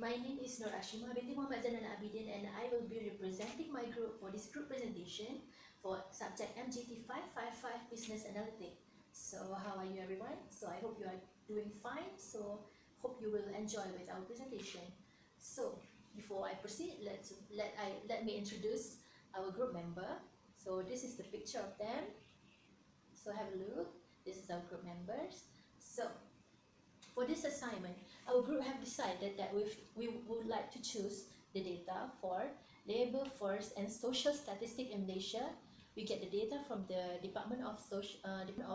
My name is Nur Ashima binti Muhammad Zainal Abidin, and I will be representing my group for this group presentation for subject MGT555 Business Analytics. So how are you everyone? So I hope you are doing fine. So hope you will enjoy with our presentation. So before I proceed, let me introduce our group member. So this is the picture of them. So have a look. This is our group members. So for this assignment, our group have decided that we would like to choose the data for labor force and social statistics in Malaysia. We get the data from the Department of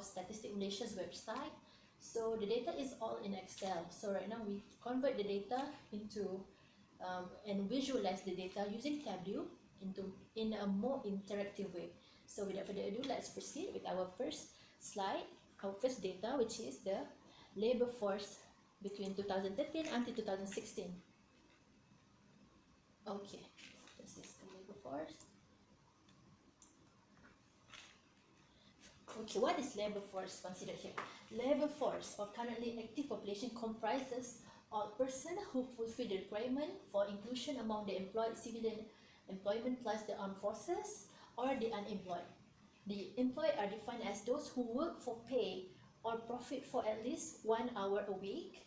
Statistics Malaysia's website. So the data is all in Excel. So right now we convert the data into and visualize the data using Tableau in a more interactive way. So without further ado, let's proceed with our first slide, our first data, which is the labor force between 2013 until 2016. Okay, this is the labor force. Okay, what is labor force considered here? Labor force, or currently active population, comprises all persons who fulfill the requirement for inclusion among the employed civilian employment plus the armed forces or the unemployed. The employed are defined as those who work for pay or profit for at least 1 hour a week,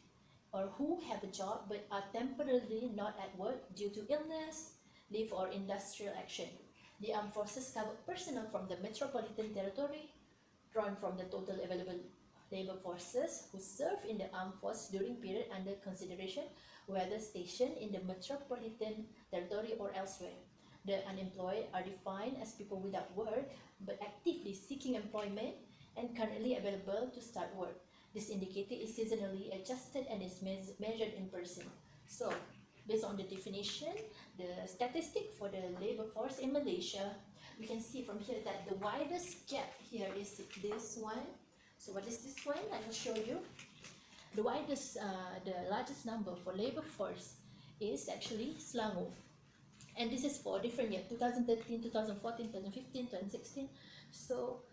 or who have a job but are temporarily not at work due to illness, leave or industrial action. The armed forces cover personnel from the metropolitan territory, drawn from the total available labor forces who serve in the armed force during period under consideration, whether stationed in the metropolitan territory or elsewhere. The unemployed are defined as people without work but actively seeking employment and currently available to start work. This indicator is seasonally adjusted and is measured in person. So, based on the definition, the statistic for the labor force in Malaysia, we can see from here that the widest gap here is this one. So what is this one? I will show you. The largest number for labor force is actually Selangor. And this is for different years, 2013, 2014, 2015, 2016. So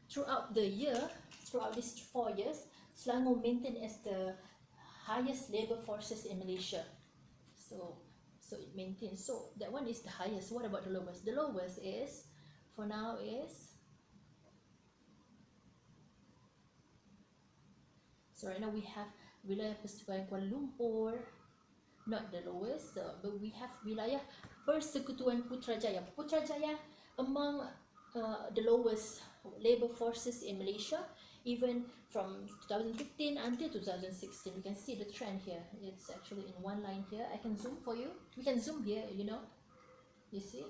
throughout the year, throughout these 4 years, Selangor maintained as the highest labor forces in Malaysia. So it maintains. So that one is the highest. What about the lowest? The lowest is, for now, is, so right now we have Wilayah Persekutuan Kuala Lumpur, not the lowest, but we have Wilayah Persekutuan Putrajaya. Putrajaya among the lowest labor forces in Malaysia, even from 2015 until 2016. You can see the trend here. It's actually in one line here. I can zoom for you. We can zoom here, you know. You see?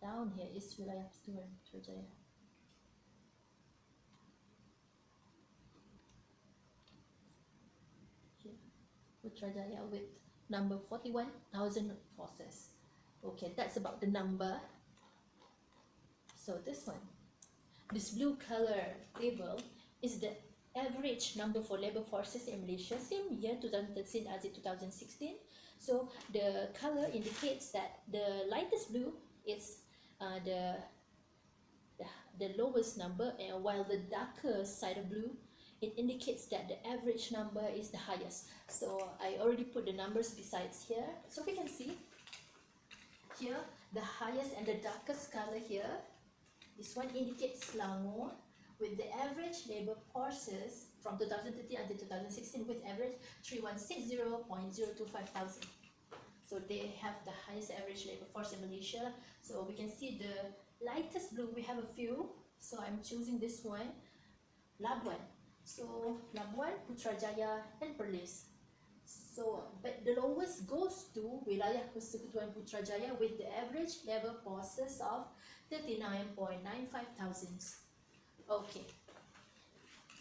Down here is Wilayah Persekutuan Putrajaya. Putrajaya with number 41,000 forces. Okay, that's about the number. So this one, this blue color table is the average number for labor forces in Malaysia, same year 2013 as in 2016. So the color indicates that the lightest blue is the lowest number, and while the darker side of blue, it indicates that the average number is the highest. So I already put the numbers besides here, so we can see here the highest and the darkest color here. This one indicates Selangor with the average labor forces from 2013 until 2016 with average 3160.025 thousand. So they have the highest average labor force in Malaysia. So we can see the lightest blue, we have a few. So I'm choosing this one, Labuan. So Labuan, Putrajaya and Perlis. So, but the lowest goes to Wilayah Persekutuan Putrajaya with the average labor forces of 39.95 thousands. Okay.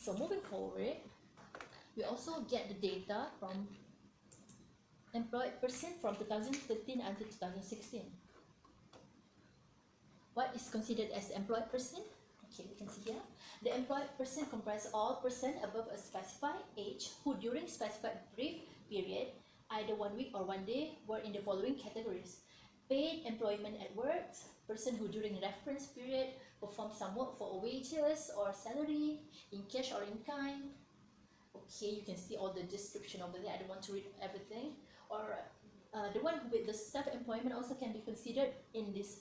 So moving forward, we also get the data from employed person from 2013 until 2016. What is considered as employed person? Okay, we can see here. The employed person comprises all persons above a specified age who during specified brief period, either 1 week or 1 day, were in the following categories: paid employment at work, person who during reference period performed some work for wages or salary in cash or in kind, Okay, you can see all the description over there. I don't want to read everything. Or the one with the self-employment also can be considered in this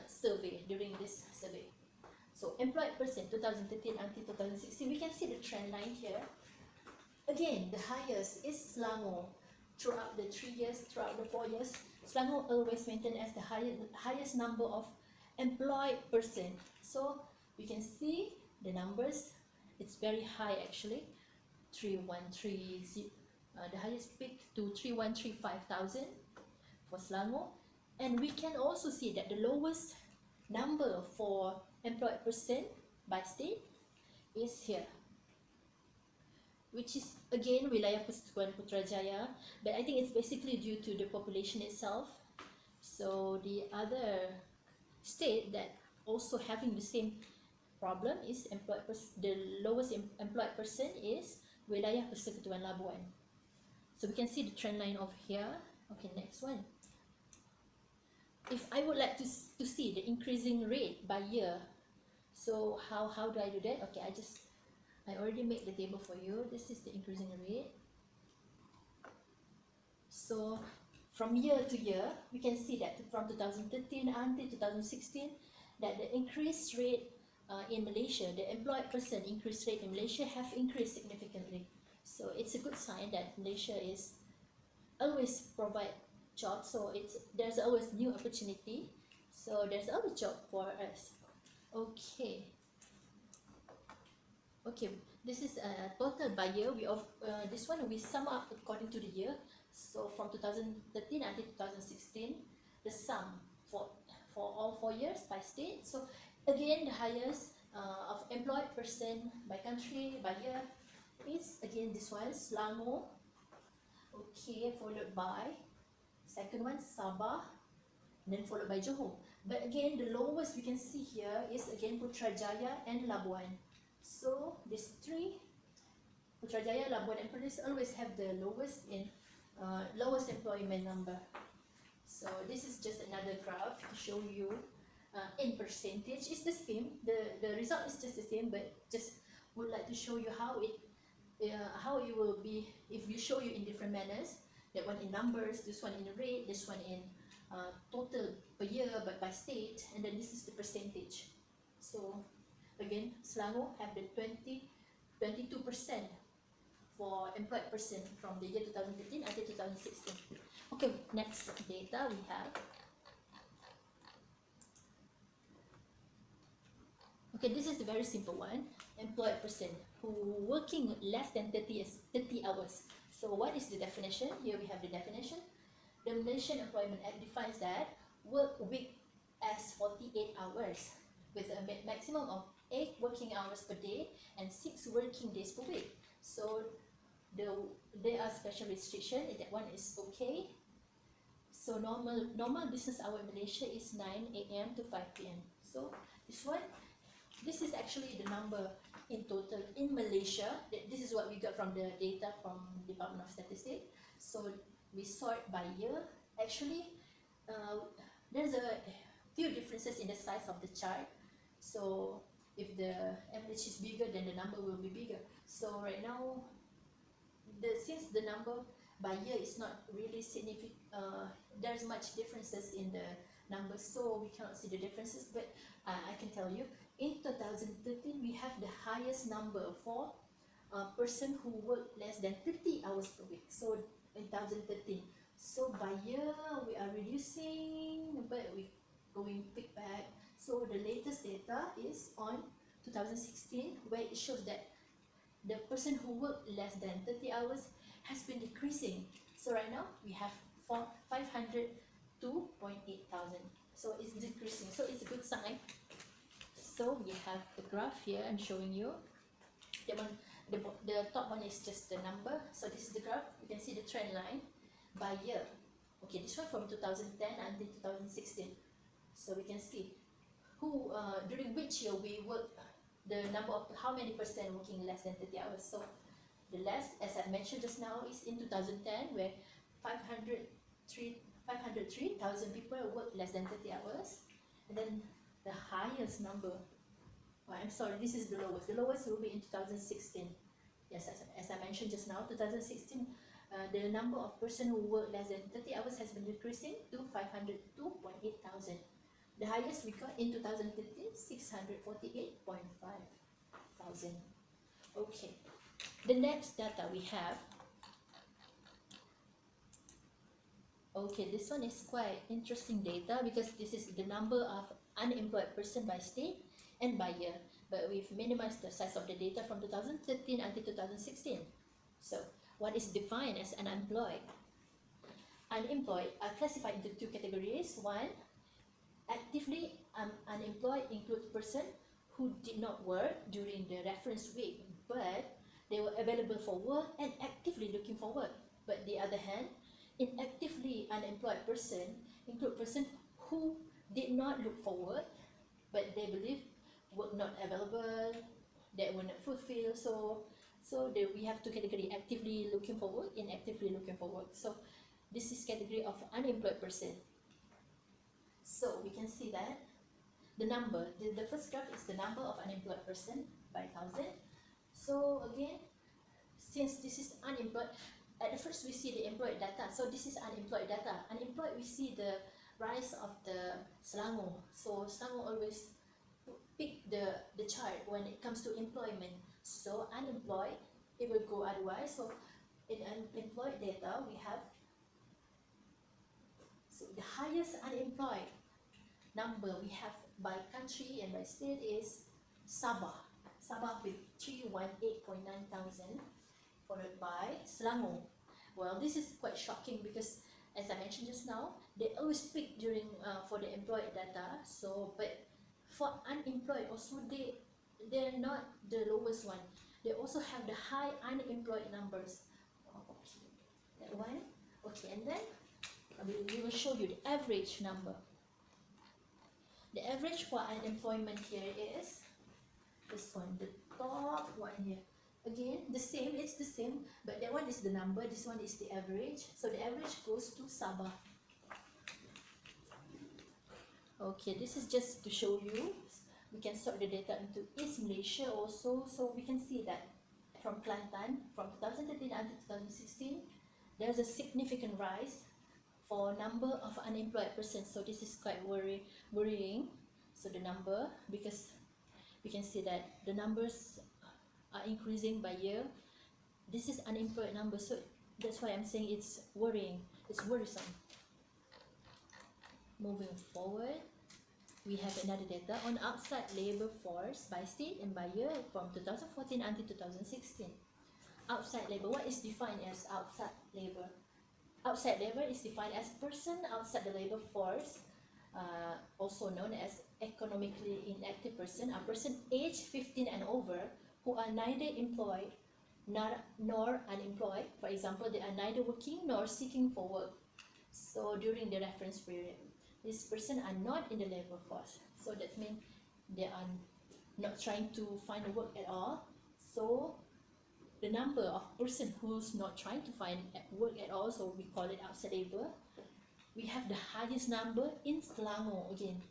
survey, during this survey. So employed person 2013 until 2016, we can see the trend line here. Again, the highest is Selangor. Throughout the 3 years, throughout the 4 years, Selangor always maintained as the highest number of employed person. So we can see the numbers, it's very high actually. 3130, the highest peak to 3135,000 for Selangor. And we can also see that the lowest number for employed person by state is here, which is again Wilayah Persekutuan Putrajaya, but I think it's basically due to the population itself. So the other state that also having the same problem is the lowest employed person is Wilayah Persekutuan Labuan. So we can see the trend line of here. Okay, next one. If I would like to see the increasing rate by year, so how do I do that? Okay, I already made the table for you. This is the increasing rate. So from year to year, we can see that from 2013 until 2016, that the increase rate in Malaysia, the employed person increase rate in Malaysia have increased significantly. So it's a good sign that Malaysia is always provide jobs. So there's always new opportunity. So there's always job for us. Okay. Okay, this is a total by year. This one we sum up according to the year. So from 2013 until 2016, the sum for all 4 years by state. So again, the highest of employed person by country by year is again this one, Selangor. Okay, followed by second one, Sabah, and then followed by Johor. But again, the lowest we can see here is again Putrajaya and Labuan. So these three, Putrajaya, Labuan, and Perlis always have the lowest employment number. So this is just another graph to show you in percentage. It's the same. The result is just the same, but just would like to show you how it will be if we show you in different manners. That one in numbers, this one in rate, this one in total per year, but by state, and then this is the percentage. So again, Selangor have the 22% for employed person from the year 2015 until 2016. Okay, next data we have. Okay, this is a very simple one. Employed person who working less than 30 hours. So what is the definition? Here we have the definition. The Malaysian Employment Act defines that work week as 48 hours with a maximum of 8 working hours per day and 6 working days per week. So there are special restrictions. That one is okay. So normal business hour in Malaysia is 9 AM to 5 PM. So this is actually the number in total in Malaysia. This is what we got from the data from Department of Statistic. So we sort by year. Actually, there's a few differences in the size of the chart. So if the average is bigger, then the number will be bigger. So right now, since the number by year is not really significant, there's much differences in the numbers, so we cannot see the differences. But I can tell you, in 2013, we have the highest number for a person who work less than 30 hours per week. So in 2013, so by year we are reducing, but we going pick back. So the latest data is on 2016, where it shows that the person who work less than 30 hours has been decreasing. So right now we have 502.8 thousand. So it's decreasing. So it's a good sign. So we have the graph here I'm showing you. The top one is just the number. So this is the graph. You can see the trend line by year. Okay, this one from 2010 until 2016. So we can see who during which year we work, the number of how many percent working less than 30 hours. So the less, as I mentioned just now, is in 2010, where 503,000 people work less than 30 hours. And then the highest number, oh, I'm sorry, this is the lowest. The lowest will be in 2016. Yes, as I mentioned just now, 2016, the number of person who work less than 30 hours has been decreasing to 502.8 thousand. The highest we got in 2015, 648.5 thousand. Okay, the next data we have, okay, this one is quite interesting data because this is the number of unemployed person by state and by year, but we've minimized the size of the data from 2013 until 2016. So what is defined as unemployed? Unemployed are classified into two categories. One, actively unemployed includes person who did not work during the reference week, but they were available for work and actively looking for work. But the other hand, inactively unemployed person include person who did not look for work, but they believe work not available, that were not fulfilled. So we have two category: actively looking for work, inactively looking for work. So this is category of unemployed person. So we can see that the number, the first graph is the number of unemployed person by 1,000. So again, since this is unemployed, at the first we see the employed data. So this is unemployed data. Unemployed, we see the rise of the Selangor. So Selangor always pick the chart when it comes to employment. So unemployed, it will go otherwise. So in unemployed data, we have, so the highest unemployed number we have by country and by state is Sabah. Sabah with 318.9 thousand, followed by Selangor. Well, this is quite shocking because, as I mentioned just now, they always peak during for the employed data. So, but for unemployed also, they're not the lowest one. They also have the high unemployed numbers. Oh, okay, that one. Okay, and then we will show you the average number. The average for unemployment here is this one, the top one here. Again, the same, it's the same, but that one is the number, this one is the average. So the average goes to Sabah. Okay, this is just to show you. We can sort the data into East Malaysia also. So we can see that from Kelantan, from 2013 until 2016, there's a significant rise for number of unemployed persons. So this is quite worrying. So the number, because we can see that the numbers are increasing by year. This is unemployed number, so that's why I'm saying it's worrying, it's worrisome. Moving forward, we have another data on outside labor force by state and by year from 2014 until 2016. Outside labor, what is defined as outside labor? Outside labor is defined as person outside the labor force, also known as economically inactive person, a person aged 15 and over who are neither employed nor unemployed. For example, they are neither working nor seeking for work. So during the reference period, these persons are not in the labor force. So that means they are not trying to find work at all. So the number of person who's not trying to find work at all, so we call it outside labor. We have the highest number in Selangor again.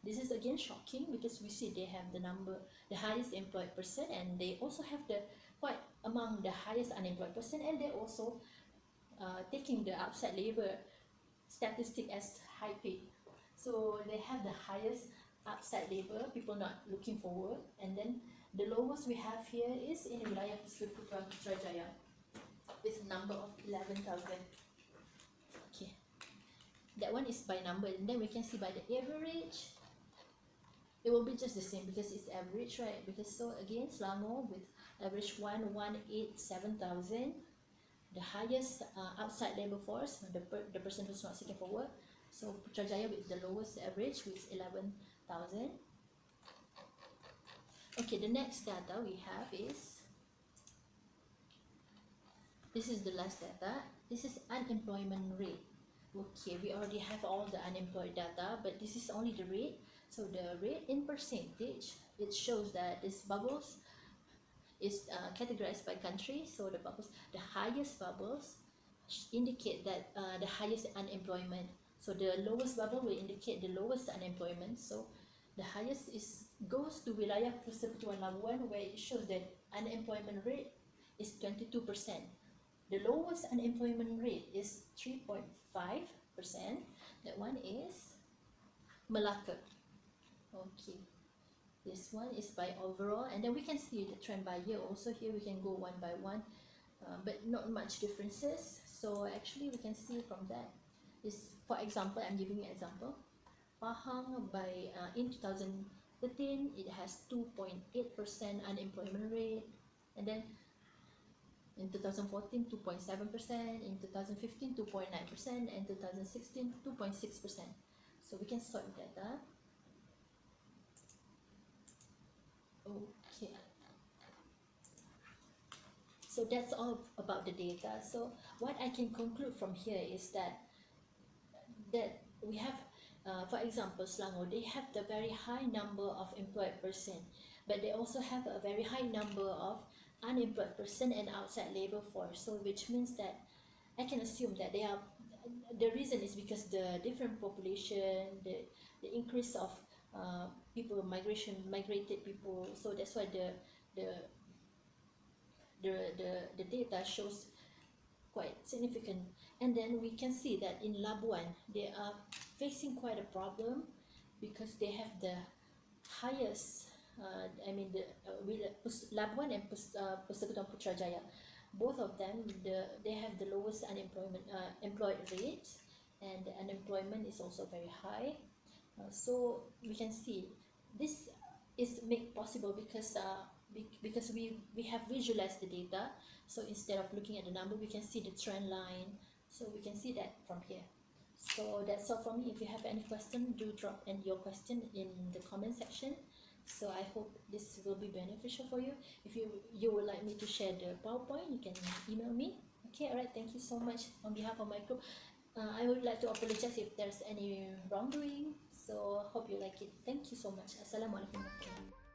This is again shocking because we see they have the number, the highest employed person, and they also have the quite among the highest unemployed person, and they also taking the outside labor statistic as high peak. So they have the highest outside labor, people not looking for work, and then the lowest we have here is in Wilayah Persekutuan Putrajaya with a number of 11,000. Okay, that one is by number, and then we can see by the average, it will be just the same because it's average, right? Because so again, Selangor with average 1,187,000, the highest outside labor force, the person who's not seeking for work. So Putrajaya with the lowest average with 11,000. Okay, the next data we have is, this is the last data. This is unemployment rate. Okay, we already have all the unemployed data, but this is only the rate. So the rate in percentage, it shows that this bubbles is categorized by country. So the bubbles, the highest bubbles indicate that the highest unemployment. So the lowest bubble will indicate the lowest unemployment. So the highest goes to Wilayah Persekutuan Labuan, where it shows that unemployment rate is 22%. The lowest unemployment rate is 3.5%. That one is Malacca. Okay, this one is by overall, and then we can see the trend by year also. Here we can go one by one, but not much differences. So actually we can see from that is, for example, I'm giving you an example. Pahang by in 2013 it has 2.8% unemployment rate, and then in 2014 2.7%, in 2015 2.9%, and 2016 2.6%. So we can sort that up. Okay, so that's all about the data. So what I can conclude from here is that we have, for example, Selangor, they have the very high number of employed person, but they also have a very high number of unemployed person and outside labor force. So which means that I can assume that they are, the reason is because the different population, the increase of people migrated people. So that's why the data shows quite significant. And then we can see that in Labuan they are facing quite a problem because they have the highest Labuan and Persekutuan Putrajaya, both of them, they have the lowest employed rate, and the unemployment is also very high. So we can see this is made possible because we have visualized the data. So instead of looking at the number, we can see the trend line. So we can see that from here. So that's all from me. If you have any question, do drop in your question in the comment section. So I hope this will be beneficial for you. If you would like me to share the PowerPoint, you can email me. Okay, alright, thank you so much on behalf of my group. I would like to apologize if there's any wrongdoing. So hope you like it. Thank you so much. Assalamualaikum warahmatullahi wabarakatuh.